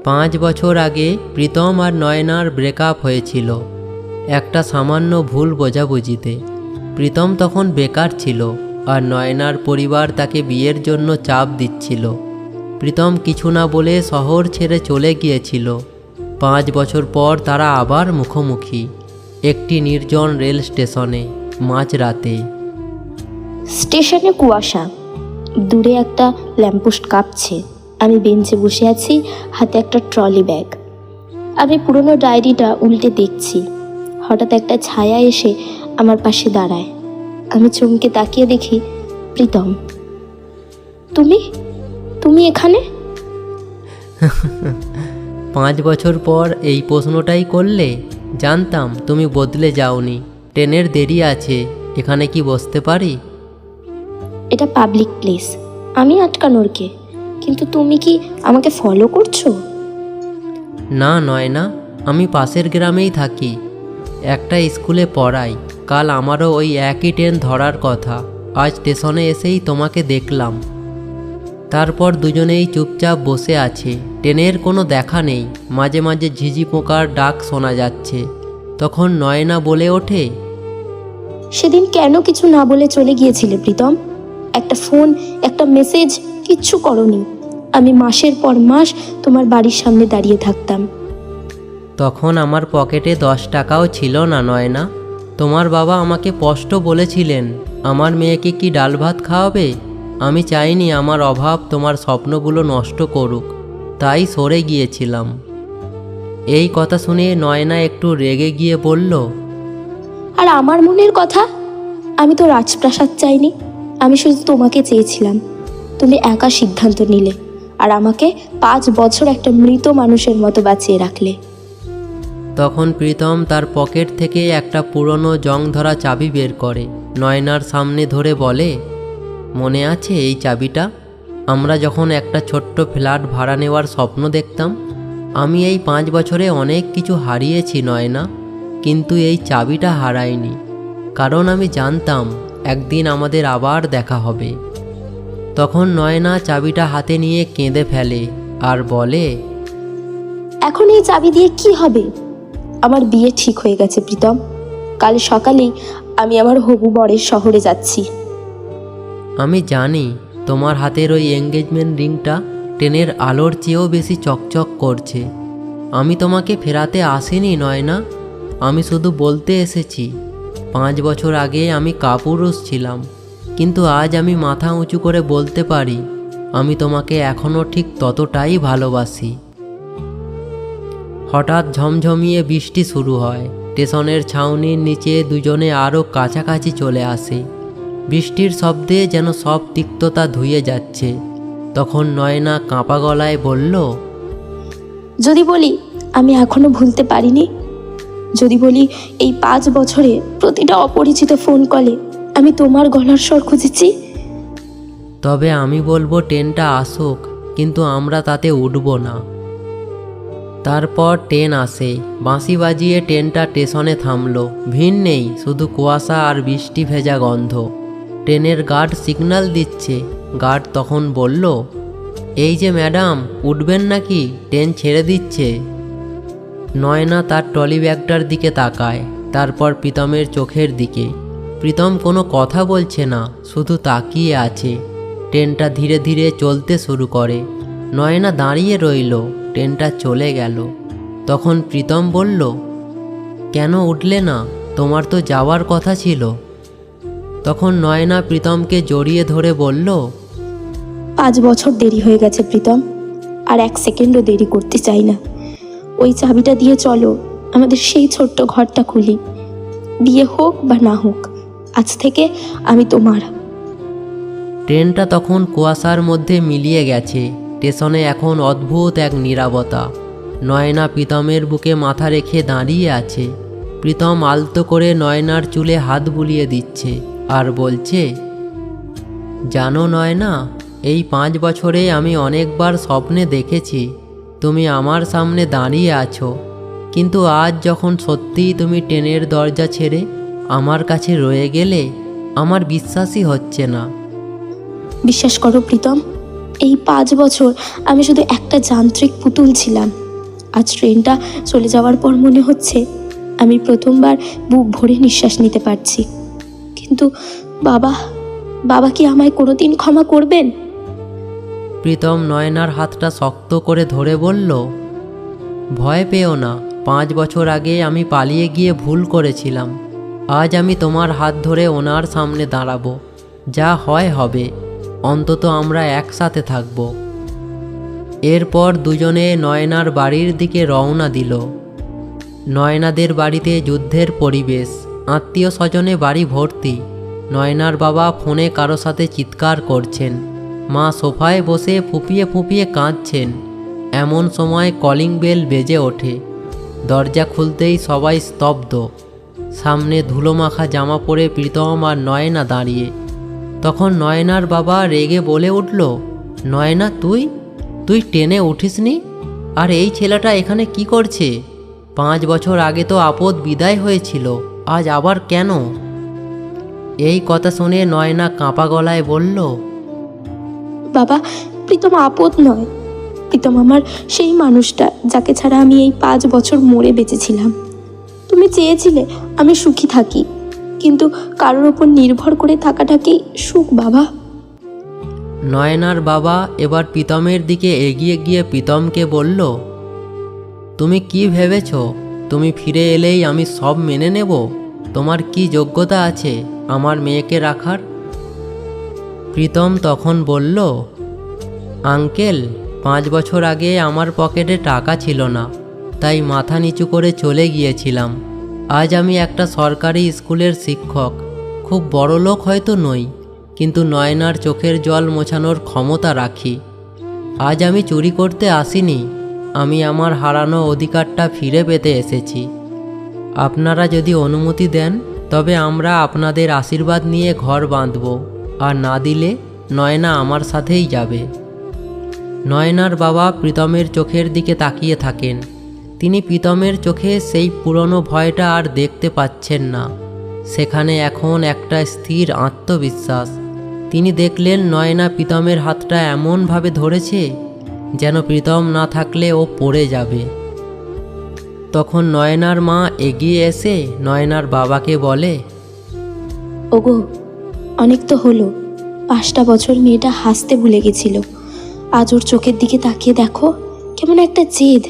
5 বছর আগে প্রীতম আর নয়নার ব্রেকআপ হয়েছিল একটা সামান্য ভুল বোঝাবুঝিতে। প্রীতম তখন বেকার ছিল আর নয়নার পরিবার তাকে বিয়ের জন্য চাপ দিচ্ছিল। প্রীতম কিছু না বলে শহর ছেড়ে চলে গিয়েছিল। 5 বছর পর তারা আবার মুখোমুখি একটি নির্জন রেল স্টেশনে মাঝরাতে। স্টেশনে কুয়াশা, দূরে একটা ল্যাম্পপোস্ট কাঁপছে। আমি বেঞ্চে বসে আছি, হাতে একটা ট্রলি ব্যাগ। আমি পুরনো ডায়েরিটা উল্টে দেখছি। হঠাৎ একটা ছায়া এসে আমার পাশে দাঁড়ায়। আমি চমকে তাকিয়ে দেখি প্রীতম। তুমি তুমি এখানে? 5 বছর পর এই প্রশ্নটাই করলে? জানতাম তুমি বদলে যাওনি। ট্রেনের দেরি আছে, এখানে কি বসতে পারি? এটা পাবলিক প্লেস, আমি আটকানোর কে? কিন্তু তুমি কি আমাকে ফলো করছো? না নয়না, আমি পাশের গ্রামেই থাকি, একটা স্কুলে পড়াই। কাল আমারও ওই একই ট্রেন ধরার কথা। আজ স্টেশনে এসেই তোমাকে দেখলাম। তারপর দুজনেই চুপচাপ বসে আছে। ট্রেনের কোনো দেখা নেই, মাঝে মাঝে ঝিঝি পোকার ডাক শোনা যাচ্ছে। তখন নয়না বলে ওঠে, সেদিন কেন কিছু না বলে চলে গিয়েছিলে প্রীতম? একটা ফোন, একটা মেসেজ কিচ্ছু করনি। আমি মাসের পর মাস তোমার বাড়ির সামনে দাঁড়িয়ে থাকতাম। তখন আমার পকেটে 10 টাকাও ছিল না নয়না। তোমার বাবা আমাকে স্পষ্ট বলেছিলেন, আমার মেয়েকে কি ডাল ভাত খাওয়াবে? আমি চাইনি আমার অভাব তোমার স্বপ্নগুলো নষ্ট করুক, তাই সরে গিয়েছিলাম। এই কথা শুনে নয়না একটু রেগে গিয়ে বলল, আর আমার মনের কথা? আমি তো রাজপ্রাসাদ চাইনি, আমি শুধু তোমাকে চেয়েছিলাম। তুমি একা সিদ্ধান্ত নিলে আর আমাকে 5 বছর একটা মৃত মানুষের মতো বাঁচিয়ে রাখলে। তখন প্রীতম তার পকেট থেকে একটা পুরনো জং ধরা চাবি বের করে নয়নার সামনে ধরে বলে, মনে আছে এই চাবিটা? আমরা যখন একটা ছোট্ট ফ্ল্যাট ভাড়া নেওয়ার স্বপ্ন দেখতাম। আমি এই 5 বছরে অনেক কিছু হারিয়েছি নয়না, কিন্তু এই চাবিটা হারাইনি, কারণ আমি জানতাম একদিন আমাদের আবার দেখা হবে। তখন নয়না চাবিটা হাতে নিয়ে কেঁদে ফেলে আর বলে, এখন এই চাবি দিয়ে কি হবে? আমার বিয়ে ঠিক হয়ে গেছে প্রীতম। কাল সকালেই আমি আমার হবু বরের শহরে যাচ্ছি। আমি জানি তোমার হাতের ওই এঙ্গেজমেন্ট রিংটা ট্রেনের আলোর চেয়েও বেশি চকচক করছে। আমি তোমাকে ফেরাতে আসিনি নয়না, আমি শুধু বলতে এসেছি 5 বছর আগে আমি কাপুরুষ ছিলাম, কিন্তু আজ আমি মাথা উঁচু করে বলতে পারি আমি তোমাকে এখনও ঠিক ততটাই ভালোবাসি। হঠাৎ ঝমঝমিয়ে বৃষ্টি শুরু হয়। স্টেশনের ছাউনির নিচে দুজনে আরও কাছাকাছি চলে আসে। বৃষ্টির শব্দে যেন সব তিক্ততা ধুয়ে যাচ্ছে। তখন নয়না কাঁপা গলায় বলল, যদি বলি আমি এখনো ভুলতে পারিনি, যদি বলি এই 5 বছরে প্রতিটা অপরিচিত ফোন কলে আমি তোমার গলার স্বর খুঁজেছি, তবে আমি বলবো ট্রেনটা আসুক, কিন্তু আমরা তাতে উঠব না। তারপর ট্রেন আসে। বাঁশি বাজিয়ে ট্রেনটা স্টেশনে থামলো। ভিড় নেই, শুধু কুয়াশা আর বৃষ্টি ভেজা গন্ধ। ট্রেনের গার্ড সিগন্যাল দিচ্ছে। গার্ড তখন বলল, এই যে ম্যাডাম, উঠবেন নাকি? ট্রেন ছেড়ে দিচ্ছে। নয়না তার ট্রলি ব্যাগটার দিকে তাকায়, তারপর প্রীতমের চোখের দিকে। প্রীতম কোনো কথা বলছে না, শুধু তাকিয়ে আছে। ট্রেনটা ধীরে ধীরে চলতে শুরু করে। নয়না দাঁড়িয়ে রইল। ট্রেনটা চলে গেল। তখন প্রীতম বলল, কেন উঠলে না? তোমার তো যাওয়ার কথা ছিল। তখন নয়না প্রীতমকে জড়িয়ে ধরে বলল, 5 বছর দেরি হয়ে গেছে প্রীতম, আর 1 সেকেন্ডও দেরি করতে চাই না। ওই চাবিটা দিয়ে চলো, আমাদের সেই ছোট্ট ঘরটা খুলি। বিয়ে হোক বা না হোক, আজ থেকে আমি তোমার। ট্রেনটা তখন কুয়াশার মধ্যে মিলিয়ে গেছে। স্টেশনে এখন অদ্ভুত এক নীরবতা। নয়না প্রীতমের বুকে মাথা রেখে দাঁড়িয়ে আছে। প্রীতম আলতো করে নয়নার চুলে হাত বুলিয়ে দিচ্ছে আর বলছে, জানো নয়না, এই 5 বছরে আমি অনেকবার স্বপ্নে দেখেছি তুমি আমার সামনে দাঁড়িয়ে আছো, কিন্তু আজ যখন সত্যিই তুমি ট্রেনের দরজা ছেড়ে আমার কাছে রয়ে গেলে, আমার বিশ্বাসই হচ্ছে না। বিশ্বাস করো প্রীতম, এই 5 বছর আমি শুধু একটা যান্ত্রিক পুতুল ছিলাম। আজ ট্রেনটা চলে যাওয়ার পর মনে হচ্ছে আমি প্রথমবার বুক ভরে নিঃশ্বাস নিতে পারছি। কিন্তু বাবা বাবা কি আমায় কোনোদিন ক্ষমা করবেন? প্রীতম নয়নার হাতটা শক্ত করে ধরে বলল, ভয় পেও না, 5 বছর আগে আমি পালিয়ে গিয়ে ভুল করেছিলাম। আজ আমি তোমার হাত ধরে ওনার সামনে দাঁড়াবো। যা হয় হবে, অন্তত আমরা একসাথে থাকব। এরপর দুজনে নয়নার বাড়ির দিকে রওনা দিল। নয়নাদের বাড়িতে যুদ্ধের পরিবেশ, আত্মীয় স্বজনে বাড়ি ভর্তি। নয়নার বাবা ফোনে কারো সাথে চিৎকার করছেন, মা সোফায় বসে ফুপিয়ে ফুপিয়ে কাঁদছেন। এমন সময় কলিং বেল বেজে ওঠে। দরজা খুলতেই সবাই স্তব্ধ। সামনে ধুলোমাখা জামা পরে প্রীতম আর নয়না দাঁড়িয়ে। তখন নয়নার বাবা রেগে বলে উঠল, নয়না, তুই ট্রেনে উঠিসনি? আর এই ছেলেটা এখানে কি করছে? 5 বছর আগে তো আপদ বিদায় হয়েছিল, আজ আবার কেন? এই কথা শুনে নয়না কাঁপা গলায় বলল, বাবা, প্রীতম আপদ নয়। প্রীতম আমার সেই মানুষটা যাকে ছাড়া আমি এই 5 বছর মরে বেঁচেছিলাম। তুমি চেয়েছিলে আমি সুখী থাকি, কিন্তু কারোর ওপর নির্ভর করে থাকাটা কি সুখ বাবা? নয়নার বাবা এবার প্রীতমের দিকে এগিয়ে গিয়ে প্রীতমকে বলল, তুমি কি ভেবেছ তুমি ফিরে এলেই আমি সব মেনে নেব? তোমার কি যোগ্যতা আছে আমার মেয়েকে রাখার? প্রীতম তখন বলল, আঙ্কেল, 5 বছর আগে আমার পকেটে টাকা ছিল না, তাই মাথা নিচু করে চলে গিয়েছিলাম। আজ আমি একটা সরকারি স্কুলের শিক্ষক। খুব বড় লোক হয়তো নই, কিন্তু নয়নার চোখের জল মোছানোর ক্ষমতা রাখি। আজ আমি চুরি করতে আসিনি, আমি আমার হারানো অধিকারটা ফিরে পেতে এসেছি। আপনারা যদি অনুমতি দেন তবে আমরা আপনাদের আশীর্বাদ নিয়ে ঘর বাঁধব, আর না দিলে নয়না আমার সাথেই যাবে। নয়নার বাবা প্রীতমের চোখের দিকে তাকিয়ে থাকেন। তিনি প্রীতমের চোখে সেই পুরনো ভয়টা আর দেখতে পাচ্ছেন না। সেখানে এখন একটা স্থির আত্মবিশ্বাস। তিনি দেখলেন নয়না প্রীতমের হাতটা এমনভাবে ধরেছে যেন প্রীতম না থাকলে ও পড়ে যাবে। তখন নয়নার মা এগিয়ে এসে নয়নার বাবাকে বলে, ওগো, অনেক তো হলো। 5টা বছর মেয়েটা হাসতে ভুলে গেছিল। আজ ওর চোখের দিকে তাকিয়ে দেখো, কেমন একটা জেদ।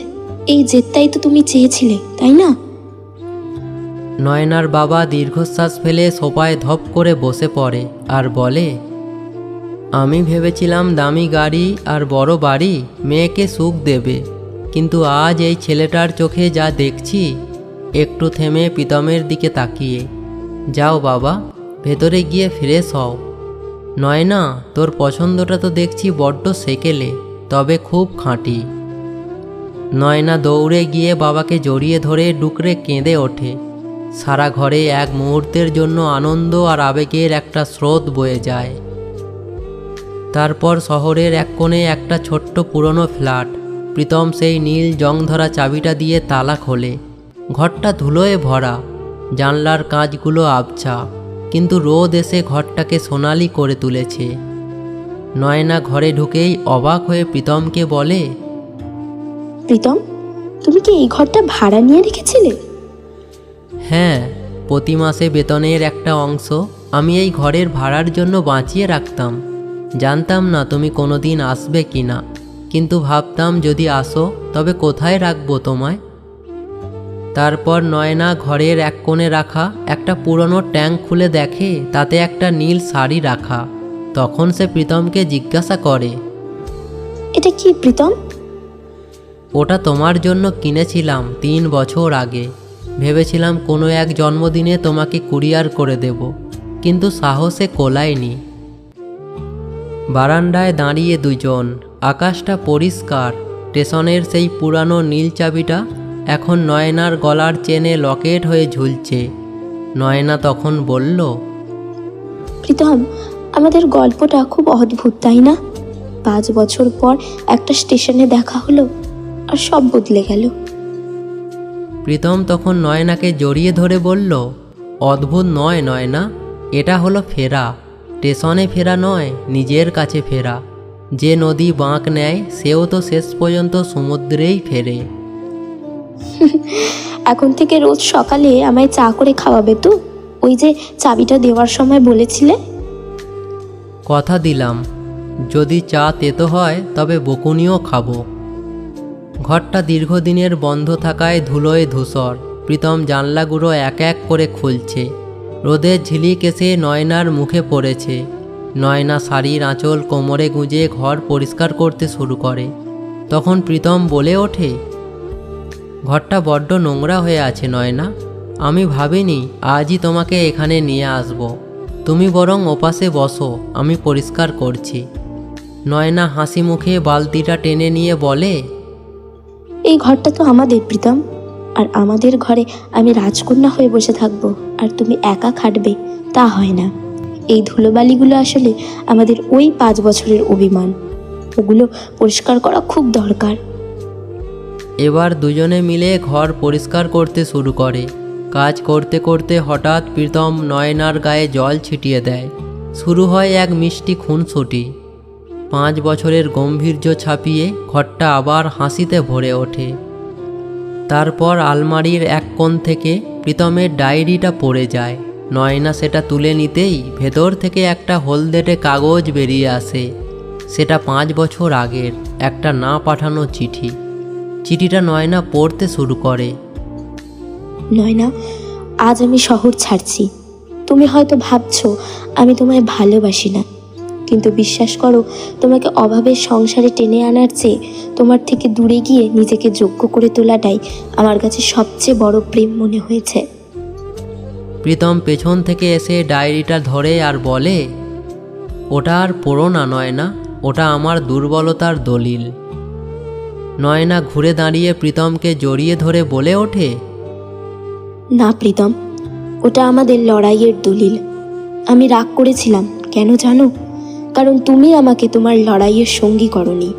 এই জেদটাই তো তুমি চেয়েছিলে, তাই না? নয়নার বাবা দীর্ঘশ্বাস ফেলে সোফায় ধপ করে বসে পড়ে আর বলে, আমি ভেবেছিলাম দামি গাড়ি আর বড় বাড়ি মেয়েকে সুখ দেবে, কিন্তু আজ এই ছেলেটার চোখে যা দেখছি। একটু থেমে প্রীতমের দিকে তাকিয়ে, যাও বাবা, ভেতরে গিয়ে ফ্রেশ হও। নয়না, তোর পছন্দটা তো দেখছি বড্ড সেকেলে, তবে খুব খাঁটি। নয়না দৌড়ে গিয়ে বাবাকে জড়িয়ে ধরে ডুকরে কেঁদে ওঠে। সারা ঘরে এক মুহূর্তের জন্য আনন্দ আর আবেগের একটা স্রোত বয়ে যায়। তারপর শহরের এক কোণে একটা ছোট্ট পুরনো ফ্ল্যাট। প্রীতম সেই নীল জংধরা চাবিটা দিয়ে তালা খোলে। ঘরটা ধুলোয় ভরা, জানলার কাঁচগুলো আবছা, কিন্তু রোদ এসে ঘরটাকে সোনালি করে তুলেছে। নয়না ঘরে ঢুকেই অবাক হয়ে প্রীতমকে বলে, প্রীতম, তুমি কি এই ঘরটা ভাড়া নিয়ে রেখেছিলে? হ্যাঁ, প্রতি মাসে বেতনের একটা অংশ আমি এই ঘরের ভাড়ার জন্য বাঁচিয়ে রাখতাম। জানতাম না তুমি কোনোদিন আসবে কি না, কিন্তু ভাবতাম যদি আসো তবে কোথায় রাখবো তোমায়। তারপর নয়না ঘরের এক কোণে রাখা একটা পুরনো ট্যাঙ্ক খুলে দেখে তাতে একটা নীল শাড়ি রাখা। তখন সে প্রীতমকে জিজ্ঞাসা করে, এটা কি প্রীতম? ওটা তোমার জন্য কিনেছিলাম 3 বছর আগে। ভেবেছিলাম কোনো এক জন্মদিনে তোমাকে কুরিয়ার করে দেব, কিন্তু সাহসে কোলায়নি। বারান্দায় দাঁড়িয়ে দুজন। আকাশটা পরিষ্কার। স্টেশনের সেই পুরানো নীল চাবিটা এখন নয়নার গলার চেনে লকেট হয়ে ঝুলছে। নয়না তখন বলল, প্রীতম, আমাদের গল্পটা খুব অদ্ভুত, তাই না? 5 বছর পর একটা স্টেশনে দেখা হলো আর সব বদলে গেল। প্রীতম তখন নয়নাকে জড়িয়ে ধরে বলল, অদ্ভুত নয় নয়না, এটা হলো ফেরা। স্টেশনে ফেরা নয়, নিজের কাছে ফেরা। যে নদী বাঁক নেয় সেও তো শেষ পর্যন্ত সমুদ্রেই ফেরে। এখন থেকে রোজ সকালে আমায় চা করে খাওয়াবে তো? ওই যে চাবিটা দেওয়ার সময় বলেছিলে। কথা দিলাম, যদি চা তেতো হয় তবে বকুনিও খাবো। ঘরটা দীর্ঘদিনের বন্ধ থাকায় ধুলোয় ধূসর। প্রীতম জানলাগুলো এক এক করে খুলছে। রোদের ঝিলিক এসে নয়নার মুখে পড়েছে। নয়না শাড়ির আঁচল কোমরে গুঁজে ঘর পরিষ্কার করতে শুরু করে। তখন প্রীতম বলে ওঠে, ঘরটা বড্ড নোংরা হয়ে আছে নয়না। আমি ভাবিনি আজই তোমাকে এখানে নিয়ে আসব। তুমি বরং ওপাশে বসো, আমি পরিষ্কার করছি। নয়না হাসি মুখে বালতিটা টেনে নিয়ে বলে, এই ঘরটা তো আমাদের প্রীতম, আর আমাদের ঘরে আমি রাজকন্যা হয়ে বসে থাকবো আর তুমি একা খাটবে, তা হয় না। এই ধুলোবালিগুলো আসলে আমাদের ওই 5 বছরের অভিমান, ওগুলো পরিষ্কার করা খুব দরকার। এবার দুজনে মিলে ঘর পরিষ্কার করতে শুরু করে। কাজ করতে করতে হঠাৎ প্রীতম নয়নার গায়ে জল ছিটিয়ে দেয়। শুরু হয় এক মিষ্টি খুনসুটি। 5 বছরের গম্ভীর্য ছাপিয়ে ঘরটা আবার হাসিতে ভরে ওঠে। তারপর আলমারির এক কোণ থেকে প্রীতমের ডায়েরিটা পড়ে যায়। নয়না সেটা তুলে নিতেই ভেতর থেকে একটা হলদেটে কাগজ বেরিয়ে আসে। সেটা 5 বছর আগের একটা না পাঠানো চিঠি। চিঠিটা নয়না পড়তে শুরু করে। নয়না, আজ আমি শহর ছাড়ছি। তুমি হয়তো ভাবছো আমি তোমায় ভালোবাসি না, কিন্তু বিশ্বাস করো, তোমাকে অভাবের সংসারে টেনে আনার চেয়ে তোমার থেকে দূরে গিয়ে নিজেকে যোগ্য করে তোলাটাই আমার কাছে সবচেয়ে বড় প্রেম মনে হয়েছে। প্রীতম পেছন থেকে এসে ডায়েরিটা ধরে আর বলে, ওটা আর পড়ো না নয়না, ওটা আমার দুর্বলতার দলিল। নয়না ঘুরে দাঁড়িয়ে প্রীতমকে জড়িয়ে ধরে বলে ওঠে, না প্রীতম, ওটা আমাদের লড়াইয়ের দলিল। আমি রাগ করেছিলাম, কেন জানো? কারণ তুমি আমাকে তোমার লড়াইয়ের সঙ্গী করনি।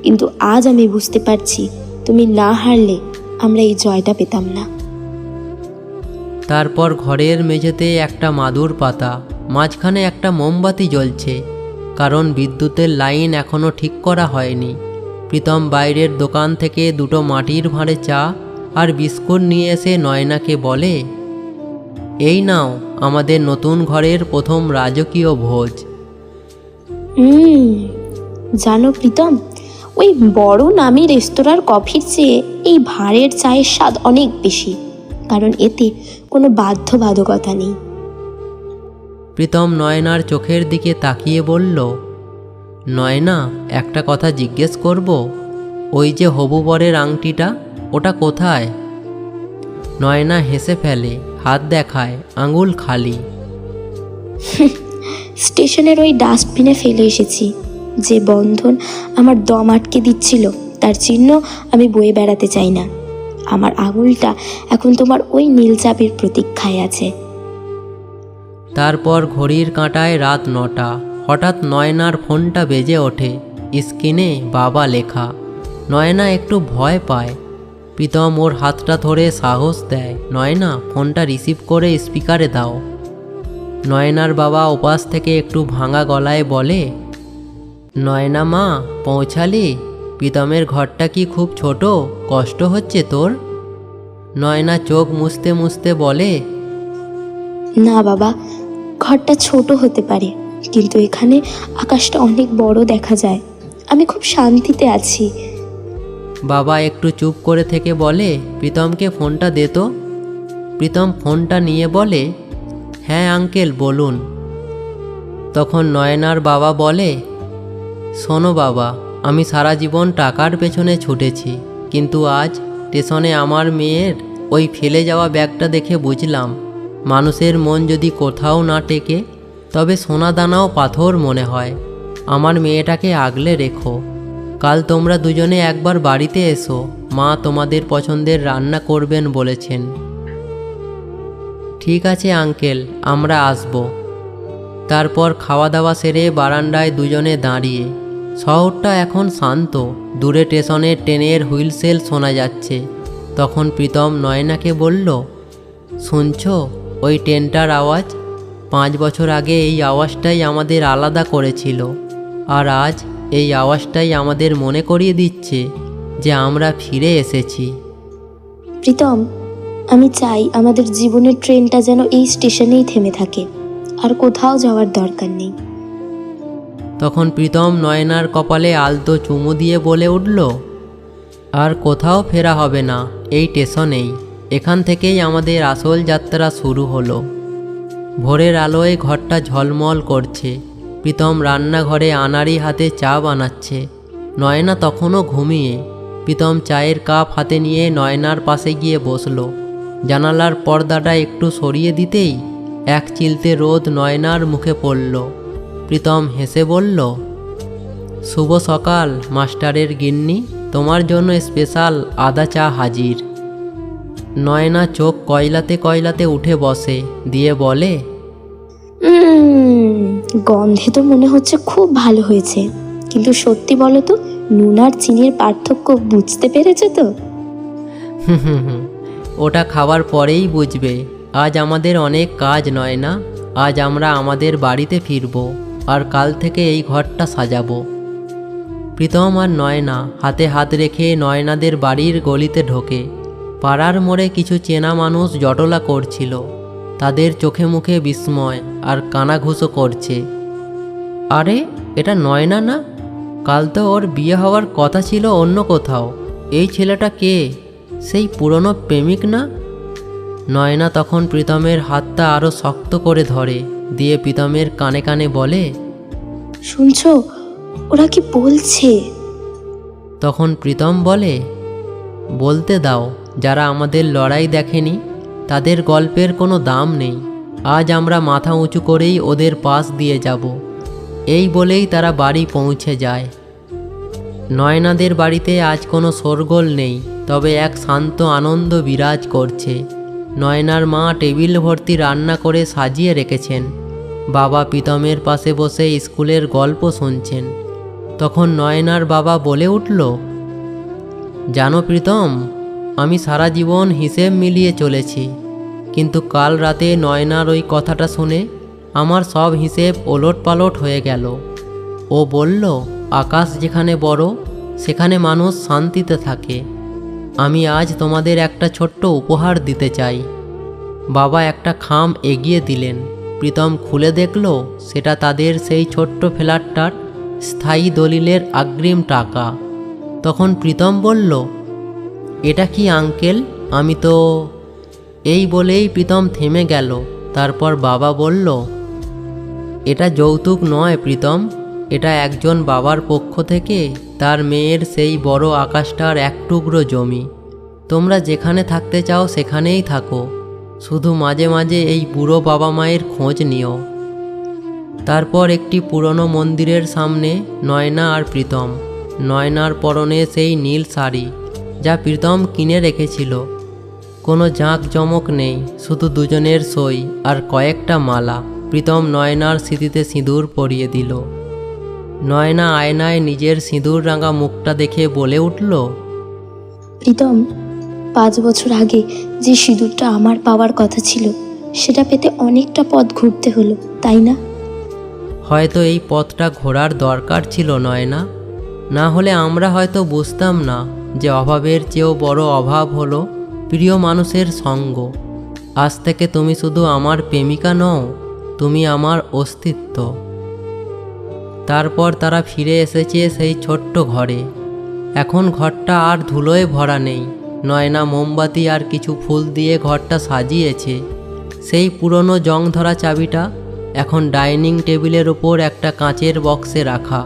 কিন্তু আজ আমি বুঝতে পারছি, তুমি না হারলে আমরা এই জয়টা পেতাম না। তারপর ঘরের মেঝেতে একটা মাদুর পাতা, মাঝখানে একটা মোমবাতি জ্বলছে, কারণ বিদ্যুতের লাইন এখনও ঠিক করা হয়নি। প্রীতম বাইরের দোকান থেকে 2টো মাটির ভাঁড়ে চা আর বিস্কুট নিয়ে এসে নয়নাকে বলে, এই নাও আমাদের নতুন ঘরের প্রথম রাজকীয় ভোজ। জানো প্রীতম, ওই বড় নামী রেস্তোরাঁর কফির চেয়ে এই ভাঁড়ের চায়ের স্বাদ অনেক বেশি, কারণ এতে কোনো বাধ্যবাধকতা নেই। প্রীতম নয়নার চোখের দিকে তাকিয়ে বলল, নয়না, একটা কথা জিজ্ঞেস করব? ওই যে হবু বরের আংটিটা, ওটা কোথায়? নয়না হেসে ফেলে, হাত দেখায়, আঙুল খালি। স্টেশনের ওই ডাস্টবিনে ফেলে এসেছি। যে বন্ধন আমার দম আটকে দিচ্ছিল তার চিহ্ন আমি বয়ে বেড়াতে চাই না। আমার আঙুলটা এখন তোমার ওই নীল চাবির প্রতীক্ষায় আছে। তারপর ঘড়ির কাঁটায় রাত 9টা। হঠাৎ নয়নার ফোনটা বেজে ওঠে। স্ক্রিনে বাবা লেখা। নয়না একটু ভয় পায়। প্রীতম ওর হাতটা ধরে সাহস দেয়, নয়না, ফোনটা রিসিভ করে স্পিকারে দাও। নয়নার বাবা ওপাশ থেকে একটু ভাঙা গলায় বলে, নয়না মা, পৌঁছালি? প্রীতমের ঘরটা কি খুব ছোট? কষ্ট হচ্ছে তোর? নয়না চোখ মুছতে মুছতে বলে, না বাবা, ঘরটা ছোট হতে পারে, কিন্তু এখানে আকাশটা অনেক বড় দেখা যায়। আমি খুব শান্তিতে আছি। বাবা একটু চুপ করে থেকে বলে, প্রীতমকে ফোনটা দে তো। প্রীতম ফোনটা নিয়ে বলে, হ্যাঁ আঙ্কেল বলুন। তখন নয়নার বাবা বলে, শোনো বাবা, আমি সারা জীবন টাকার পেছনে ছুটেছি, কিন্তু আজ স্টেশনে আমার মেয়ের ওই ফেলে যাওয়া ব্যাগটা দেখে বুঝলাম, মানুষের মন যদি কোথাও না টেকে তবে সোনা দানাও পাথর মনে হয়। আমার মেয়েটাকে আগলে রেখো। কাল তোমরা দুজনে একবার বাড়িতে এসো, মা তোমাদের পছন্দের রান্না করবেন বলেছেন। ঠিক আছে আঙ্কেল, আমরা আসব। তারপর খাওয়া দাওয়া সেরে বারান্দায় দুজনে দাঁড়িয়ে। শহরটা এখন শান্ত। দূরে স্টেশনের ট্রেনের হুইলসেল শোনা যাচ্ছে। তখন প্রীতম নয়নাকে বলল, শুনছো ওই ট্রেনটার আওয়াজ? 5 বছর আগে এই আওয়াজটাই আমাদের আলাদা করেছিল, আর আজ এই আওয়াজটাই আমাদের মনে করিয়ে দিচ্ছে যে আমরা ফিরে এসেছি। প্রীতম, আমি চাই আমাদের জীবনের ট্রেনটা যেন এই স্টেশনেই থেমে থাকে, আর কোথাও যাওয়ার দরকার নেই। তখন প্রীতম নয়নার কপালে আলতো চুমু দিয়ে বলে উঠল, আর কোথাও ফেরা হবে না, এই স্টেশনেই। এখান থেকেই আমাদের আসল যাত্রা শুরু হলো। ভোরের আলোয় ঘরটা ঝলমল করছে। প্রীতম রান্নাঘরে আনাড়ি হাতে চা বানাচ্ছে। নয়না তখনও ঘুমিয়ে। প্রীতম চায়ের কাপ হাতে নিয়ে নয়নার পাশে গিয়ে বসল। জানালার পর্দাটা একটু সরিয়ে দিতেই এক চিলতে রোদ নয়নার মুখে পড়ল। প্রীতম হেসে বলল, শুভ সকাল মাস্টারের গিন্নি, তোমার জন্য স্পেশাল আদা চা হাজির। নয়না চোখ কয়লাতে কয়লাতে উঠে বসে, দিয়ে বলে, গন্ধে তো মনে হচ্ছে খুব ভালো হয়েছে, কিন্তু সত্যি বলো তো, নুন আর চিনির পার্থক্য বুঝতে পেরেছো তো? ওটা খাবার পরেই বুঝবে। আজ আমাদের অনেক কাজ নয় না। আজ আমরা আমাদের বাড়িতে ফিরব, আর কাল থেকে এই ঘরটা সাজাবো। প্রীতম আর নয়না হাতে হাত রেখে নয়নাদের বাড়ির গলিতে ঢোকে। পাড়ার মোড়ে কিছু চেনা মানুষ জটলা করছিল। তাদের চোখে মুখে বিস্ময় আর কানাঘুষো করছে। আরে, এটা নয়না না? কাল তো ওর বিয়ে হওয়ার কথা ছিল অন্য কোথাও। এই ছেলেটা কে? সেই পুরনো প্রেমিক না? নয়না তখন প্রীতমের হাতটা আরও শক্ত করে ধরে, দিয়ে প্রীতমের কানে কানে বলে, শুনছো, ওরা কি বলছে? তখন প্রীতম বলে, বলতে দাও। যারা আমাদের লড়াই দেখেনি তাদের গল্পের কোনো দাম নেই। আজ আমরা মাথা উঁচু করেই ওদের পাশ দিয়ে যাব। এই বলেই তারা বাড়ি পৌঁছে যায়। নয়নাদের বাড়িতে আজ কোনো শোরগোল নেই, তবে এক শান্ত আনন্দ বিরাজ করছে। নয়নার মা টেবিল ভর্তি রান্না করে সাজিয়ে রেখেছেন। বাবা প্রীতমের পাশে বসে স্কুলের গল্প শুনছেন। তখন নয়নার বাবা বলে উঠল, জানো প্রীতম, আমি সারা জীবন হিসেব মিলিয়ে চলেছি, কিন্তু কাল রাতে নয়নার ওই কথাটা শুনে আমার সব হিসেব ওলটপালট হয়ে গেল। ও বলল, আকাশ যেখানে বড় সেখানে মানুষ শান্তিতে থাকে। আমি আজ তোমাদের একটা ছোট্ট উপহার দিতে চাই। বাবা একটা খাম এগিয়ে দিলেন। প্রীতম খুলে দেখল সেটা তাদের সেই ছোট্ট ফ্ল্যাটটার স্থায়ী দলিলের অগ্রিম টাকা। তখন প্রীতম বলল, এটা কি আঙ্কেল? আমি তো... এই বলেই প্রীতম থেমে গেল। তারপর বাবা বলল, এটা যৌতুক নয় প্রীতম, এটা একজন বাবার পক্ষ থেকে তার মেয়ের সেই বড় আকাশটার এক টুকরো জমি। তোমরা যেখানে থাকতে চাও সেখানেই থাকো, শুধু মাঝে মাঝে এই বুড়ো বাবা মায়ের খোঁজ নিও। তারপর একটি পুরনো মন্দিরের সামনে নয়না আর প্রীতম। নয়নার পরনে সেই নীল শাড়ি যা প্রীতম কিনে রেখেছিল। কোনো জাঁকজমক নেই, শুধু দুজনের সই আর কয়েকটা মালা। প্রীতম নয়নার স্মৃতিতে সিঁদুর পরিয়ে দিল। নয়না আয়নায় নিজের সিঁদুর রাঙা মুখটা দেখে বলে উঠল, প্রীতম, 5 বছর আগে যে সিঁদুরটা আমার পাওয়ার কথা ছিল, সেটা পেতে অনেকটা পথ ঘুরতে হলো, তাই না? হয়তো এই পথটা ঘোরার দরকার ছিল নয়না। না হলে আমরা হয়তো বুঝতাম না যে অভাবের চেয়েও বড় অভাব হলো প্রিয় মানুষের সঙ্গ। আজ থেকে তুমি শুধু আমার প্রেমিকা নও, তুমি আমার অস্তিত্ব। তারপর তারা ফিরে এসেছে সেই ছোট্ট ঘরে। এখন ঘরটা আর ধুলোয় ভরা নেই। নয়না মোমবাতি আর কিছু ফুল দিয়ে ঘরটা সাজিয়েছে। সেই পুরনো জং ধরা চাবিটা এখন ডাইনিং টেবিলের ওপর একটা কাঁচের বক্সে রাখা,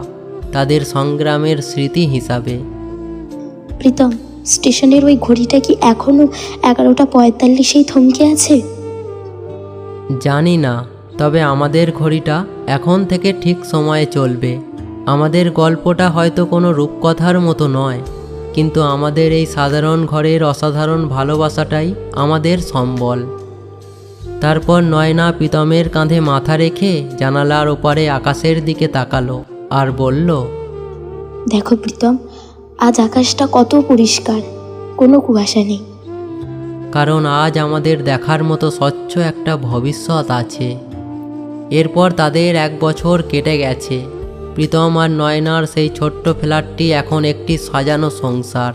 তাদের সংগ্রামের স্মৃতি হিসাবে। প্রীতম, স্টেশনের ওই ঘড়িটা কি এখনো 11:45-এই থমকে আছে? জানি না, তবে আমাদের ঘড়িটা এখন থেকে ঠিক সময়ে চলবে। আমাদের গল্পটা হয়তো কোনো রূপকথার মতো নয়, কিন্তু আমাদের এই সাধারণ ঘরের অসাধারণ ভালোবাসাটাই আমাদের সম্বল। তারপর নয়না প্রীতমের কাঁধে মাথা রেখে জানালার ওপারে আকাশের দিকে তাকালো আর বলল, দেখো প্রীতম, আজ আকাশটা কত পরিষ্কার, কোনো কুয়াশা নেই। কারণ আজ আমাদের দেখার মতো স্বচ্ছ একটা ভবিষ্যৎ আছে। এরপর তাদের 1 বছর কেটে গেছে। প্রীতম আর নয়নার সেই ছোট্ট ফ্ল্যাটটি এখন একটি সাজানো সংসার।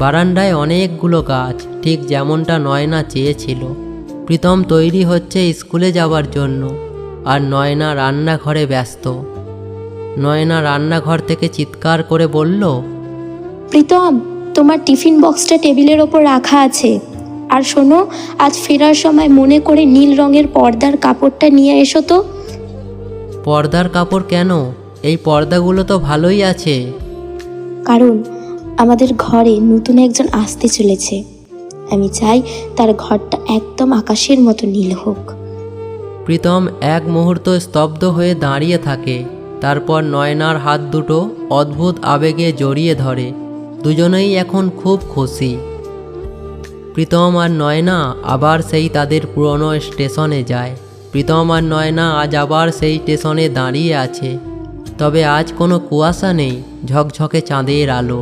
বারান্দায় অনেকগুলো গাছ, ঠিক যেমনটা নয়না চেয়েছিল। প্রীতম তৈরি হচ্ছে স্কুলে যাওয়ার জন্য, আর নয়না রান্নাঘরে ব্যস্ত। নয়না রান্নাঘর থেকে চিৎকার করে বলল, প্রীতম, তোমার টিফিন বক্সটা টেবিলের ওপর রাখা আছে। আর শোনো, আজ ফেরার সময় মনে করে নীল রঙের পর্দার কাপড়টা নিয়ে এসো তো। পর্দার কাপড় কেন? এই পর্দাগুলো তো ভালোই আছে। কারণ আমাদের ঘরে নতুন একজন আসতে চলেছে। আমি চাই তার ঘরটা একদম আকাশের মতো নীল হোক। প্রীতম এক মুহূর্ত স্তব্ধ হয়ে দাঁড়িয়ে থাকে। তারপর নয়নার হাত দুটো অদ্ভুত আবেগে জড়িয়ে ধরে। দুজনেই এখন খুব খুশি। প্রীতম আর নয়না আবার সেই তাদের পুরনো স্টেশনে যায়। প্রীতম আর নয়না আজ আবার সেই স্টেশনে দাঁড়িয়ে আছে। তবে আজ কোনো কুয়াশা নেই, ঝকঝকে চাঁদের আলো।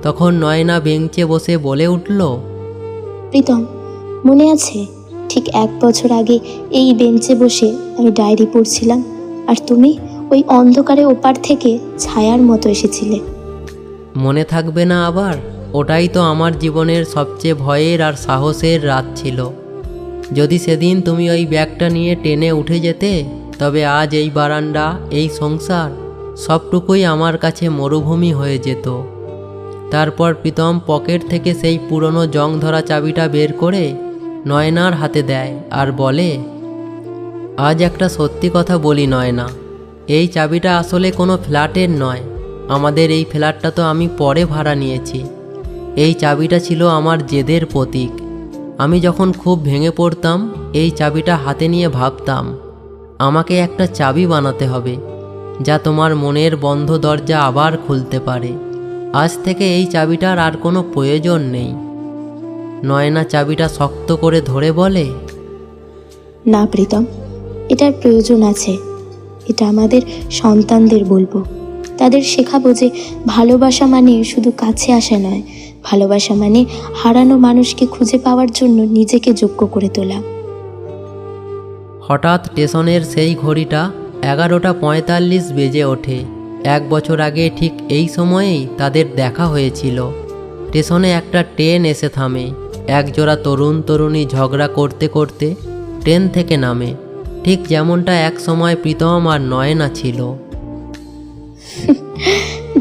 তখন নয়না বেঞ্চে বসে বলে উঠল, প্রীতম, মনে আছে ঠিক 1 বছর আগে এই বেঞ্চে বসে আমি ডায়েরি পড়ছিলাম, আর তুমি ওই অন্ধকারে ওপার থেকে ছায়ার মতো এসেছিলে। মনে থাকবে না আবার? ওটাই তো আমার জীবনের সবচেয়ে ভয়ের আর সাহসের রাত ছিল। যদি সেদিন তুমি ওই ব্যাগটা নিয়ে টেনে উঠে যেতে, তবে আজ এই বারান্দা, এই সংসার সবটুকুই আমার কাছে মরুভূমি হয়ে যেত। তারপর প্রীতম পকেট থেকে সেই পুরনো জং ধরা চাবিটা বের করে নয়নার হাতে দেয় আর বলে, আজ একটা সত্যি কথা বলি নয়না, এই চাবিটা আসলে কোনো ফ্ল্যাটের নয়। আমাদের এই ফ্ল্যাটটা তো আমি পরে ভাড়া নিয়েছি। এই চাবিটা ছিল আমার জেদের প্রতীক। আমি যখন খুব ভেঙে পড়তাম, এই চাবিটা হাতে নিয়ে ভাবতাম, আমাকে একটা চাবি বানাতে হবে, যা তোমার মনের বন্ধ দরজা আবার খুলতে পারে। আজ থেকে এই চাবিটার আর কোনো প্রয়োজন নেই। নয়না চাবিটা শক্ত করে ধরে বলে, না প্রীতম, এটার প্রয়োজন আছে। এটা আমাদের সন্তানদের বলবো। তাদের শেখাবো যে ভালোবাসা মানে শুধু কাছে আসা নয়, ভালোবাসা মানে হারানো মানুষকে খুঁজে পাওয়ার জন্য নিজেকে যোগ্য করে তোলা। হঠাৎ স্টেশনের সেই ঘড়িটা 11:45 বেজে ওঠে। 1 বছর আগে ঠিক এই সময়েই তাদের দেখা হয়েছিল। স্টেশনে একটা ট্রেন এসে থামে। একজোড়া তরুণ তরুণী ঝগড়া করতে করতে ট্রেন থেকে নামে, ঠিক যেমনটা এক সময় প্রীতম আর নয়না ছিল।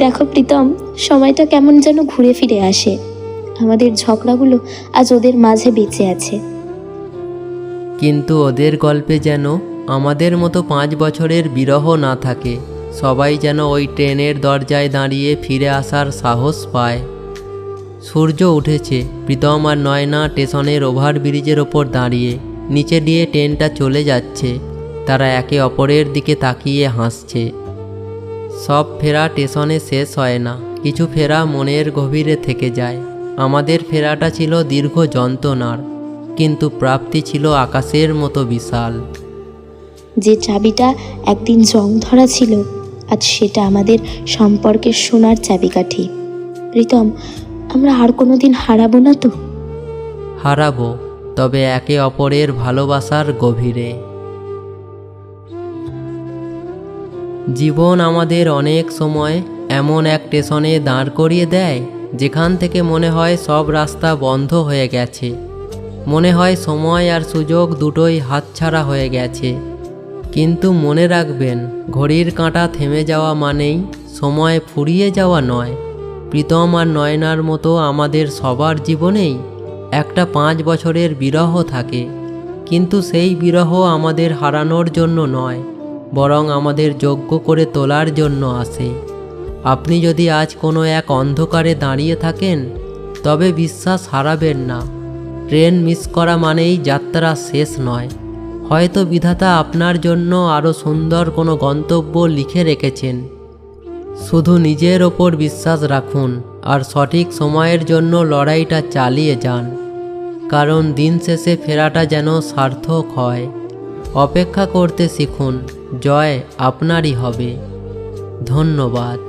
দেখো প্রীতম, সময়টা কেমন যেন ঘুরে ফিরে আসে। আমাদের ঝগড়াগুলো আজ ওদের মাঝে বেঁচে আছে। কিন্তু ওদের গল্পে যেন আমাদের মতো 5 বছরের বিরহ না থাকে। সবাই যেন ওই ট্রেনের দরজায় দাঁড়িয়ে ফিরে আসার সাহস পায়। সূর্য উঠেছে। প্রীতম আর নয়না স্টেশনের ওভারব্রিজের ওপর দাঁড়িয়ে। নিচে দিয়ে ট্রেনটা চলে যাচ্ছে। তারা একে অপরের দিকে তাকিয়ে হাসছে। সব ফেরা স্টেশনে শেষ হয় না, কিছু ফেরা মনের গভীরে থেকে যায়। আমাদের ফেরাটা ছিল দীর্ঘ যন্ত্রণার, কিন্তু প্রাপ্তি ছিল আকাশের মতো বিশাল। যে চাবিটা একদিন জং ধরা ছিল, আজ সেটা আমাদের সম্পর্কের সোনার চাবিকাঠি। প্রীতম, আমরা আর কোনোদিন হারাবো না তো? হারাবো, তবে একে অপরের ভালোবাসার গভীরে। জীবন আমাদের অনেক সময় এমন এক স্টেশনে দাঁড় করিয়ে দেয়, যেখান থেকে মনে হয় সব রাস্তা বন্ধ হয়ে গেছে। মনে হয় সময় আর সুযোগ দুটোই হাতছাড়া হয়ে গেছে। কিন্তু মনে রাখবেন, ঘড়ির কাঁটা থেমে যাওয়া মানেই সময় ফুরিয়ে যাওয়া নয়। প্রীতম আর নয়নার মতো আমাদের সবার জীবনেই একটা 5 বছরের বিরহ থাকে, কিন্তু সেই বিরহ আমাদের হারানোর জন্য নয়, বরং আমাদের যোগ্য করে তোলার জন্য আসে। আপনি যদি আজ কোনো এক অন্ধকারে দাঁড়িয়ে থাকেন, তবে বিশ্বাস হারাবেন না। ট্রেন মিস করা মানেই যাত্রা শেষ নয়। হয়তো বিধাতা আপনার জন্য আরও সুন্দর কোনো গন্তব্য লিখে রেখেছেন। শুধু নিজের ওপর বিশ্বাস রাখুন আর সঠিক সময়ের জন্য লড়াইটা চালিয়ে যান, কারণ দিন শেষে ফেরাটা যেন সার্থক হয়। অপেক্ষা করতে শিখুন, জয় আপনারই হবে। ধন্যবাদ।